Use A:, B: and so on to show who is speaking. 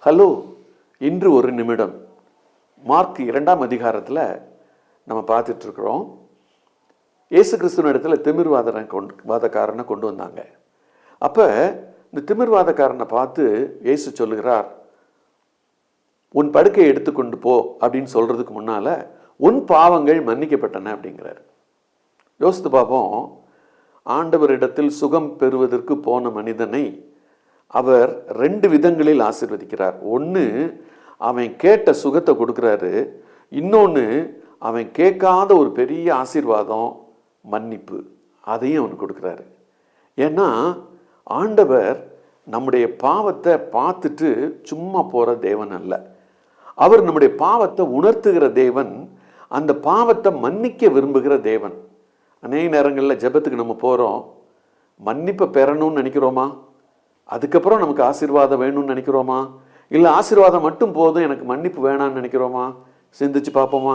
A: Hello, இன்று ஒரு நிமிடம். மார்க் 2ஆம் அதிகாரத்தில் நம்ம பார்த்துட்ருக்குறோம். இயேசு கிறிஸ்துவ இடத்துல திமிர்வாதக்காரனை கொண்டு வந்தாங்க. அப்போ இந்த திமிர்வாதக்காரனை பார்த்து இயேசு சொல்லுகிறார், உன் படுக்கையை எடுத்துக்கொண்டு போ அப்படின்னு சொல்கிறதுக்கு முன்னால் உன் பாவங்கள் மன்னிக்கப்பட்டன அப்படிங்கிறார். யோசித்து பார்ப்போம். ஆண்டவரிடத்தில் சுகம் பெறுவதற்கு போன மனிதனை அவர் 2 விதங்களில் ஆசீர்வதிக்கிறார். ஒன்று, அவன் கேட்ட சுகத்தை கொடுக்குறாரு. இன்னொன்று, அவன் கேட்காத ஒரு பெரிய ஆசீர்வாதம், மன்னிப்பு, அதையும் அவன் கொடுக்குறாரு. ஏன்னா ஆண்டவர் நம்முடைய பாவத்தை பார்த்துட்டு சும்மா போகிற தேவன் அல்ல. அவர் நம்முடைய பாவத்தை உணர்த்துகிற தேவன், அந்த பாவத்தை மன்னிக்க விரும்புகிற தேவன். அநேக நேரங்களில் ஜெபத்துக்கு நம்ம போகிறோம், மன்னிப்பை பெறணும்னு நினைக்கிறோமா? அதுக்கப்புறம் நமக்கு ஆசீர்வாதம் வேணும்னு நினைக்கிறோமா? இல்லை ஆசீர்வாதம் மட்டும் போதும், எனக்கு மன்னிப்பு வேணான்னு நினைக்கிறோமா? சிந்திச்சு பார்ப்போமா?